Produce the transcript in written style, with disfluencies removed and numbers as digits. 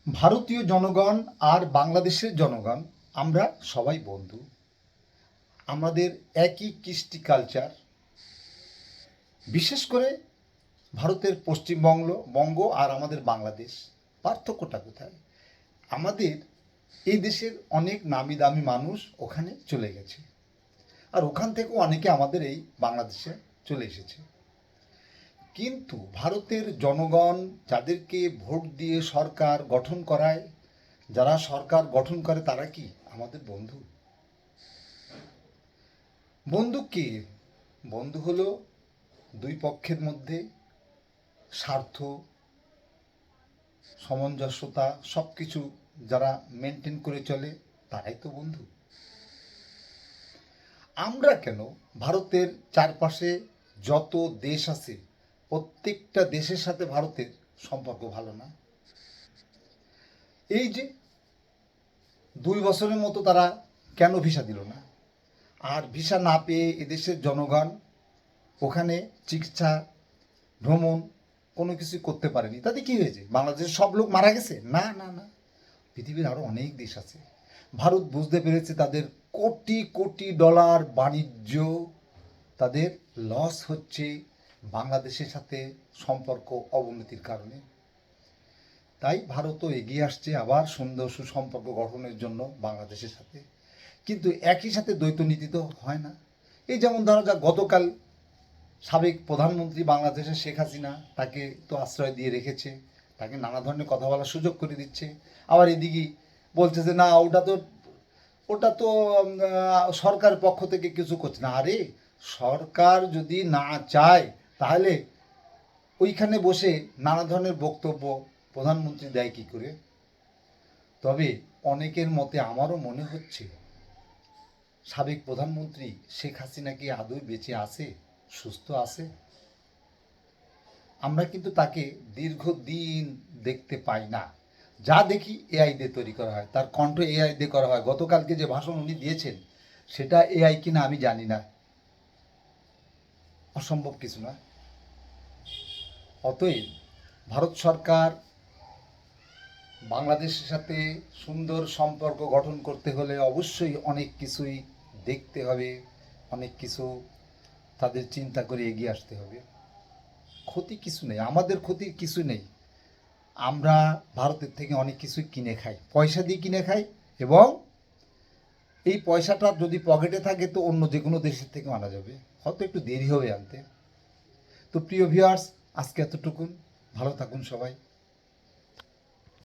ভারতীয় জনগণ আর বাংলাদেশের জনগণ আমরা সবাই বন্ধু। আমাদের একই কৃষ্টি কালচার। বিশেষ করে ভারতের পশ্চিমবঙ্গ আর আমাদের বাংলাদেশ, পার্থক্যটা কোথায়? আমাদের এই দেশের অনেক নামি দামি মানুষ ওখানে চলে গেছে, আর ওখান থেকেও অনেকে আমাদের এই বাংলাদেশে চলে এসেছে। কিন্তু ভারতের জনগণ যাদেরকে ভোট দিয়ে সরকার গঠন করায়, যারা সরকার গঠন করে, তারা কি আমাদের বন্ধু? বন্ধু কে? বন্ধু হলো দুই পক্ষের মধ্যে স্বার্থ, সামঞ্জস্যতা সব কিছু যারা মেনটেন করে চলে, তারাই তো বন্ধু। আমরা কেন ভারতের চারপাশে যত দেশ আছে, প্রত্যেকটা দেশের সাথে ভারতের সম্পর্ক ভালো না? এই যে 2 বছরের মতো তারা কেন ভিসা দিল না? আর ভিসা না পেয়ে এদেশের জনগণ ওখানে চিকিৎসা, ভ্রমণ কোনো কিছু করতে পারেনি। তাতে কী হয়েছে? বাংলাদেশের সব লোক মারা গেছে? না না না, পৃথিবীর আরও অনেক দেশ আছে। ভারত বুঝতে পেরেছে তাদের কোটি কোটি ডলার বাণিজ্য তাদের লস হচ্ছে বাংলাদেশের সাথে সম্পর্ক অবনতির কারণে। তাই ভারতও এগিয়ে আসছে আবার সুন্দর সুসম্পর্ক গঠনের জন্য বাংলাদেশের সাথে। কিন্তু একই সাথে দ্বৈত নীতি তো হয় না। এই যেমন ধরো যা গতকাল সাবেক প্রধানমন্ত্রী বাংলাদেশের শেখ হাসিনা, তাকে তো আশ্রয় দিয়ে রেখেছে, তাকে নানা ধরনের কথা বলার সুযোগ করে দিচ্ছে। আবার এদিকে বলছে যে না, ওটা তো সরকারের পক্ষ থেকে কিছু করছে না। আরে, সরকার যদি না চায় তাহলে ওইখানে বসে নানা ধরনের বক্তব্য প্রধানমন্ত্রী দেয় কী করে? তবে অনেকের মতে আমারও মনে হচ্ছে সাবেক প্রধানমন্ত্রী শেখ হাসিনা কি আদৌ বেঁচে আছে, সুস্থ আছে? আমরা কিন্তু তাকে দীর্ঘদিন দেখতে পাই না। যা দেখি এআই দিয়ে তৈরি করা হয়, তার কণ্ঠ এআই দিয়ে করা হয়। গতকালকে যে ভাষণ উনি দিয়েছেন সেটা এআই কিনা আমি জানি না, অসম্ভব কিছু না। অতএব ভারত সরকার বাংলাদেশের সাথে সুন্দর সম্পর্ক গঠন করতে হলে অবশ্যই অনেক কিছুই দেখতে হবে, অনেক কিছু তাদের চিন্তা করে এগিয়ে আসতে হবে। ক্ষতি কিছু নেই, আমাদের ক্ষতির কিছু নেই। আমরা ভারতের থেকে অনেক কিছুই কিনে খাই, পয়সা দিয়ে কিনে খাই, এবং এই পয়সাটা যদি পকেটে থাকে তো অন্য যে কোনো দেশের থেকে আনা যাবে, হয়তো একটু দেরি হবে আনতে। তো প্রিয় ভিউয়ার্স, আজকে এতটুকুন। ভালো থাকুন সবাই।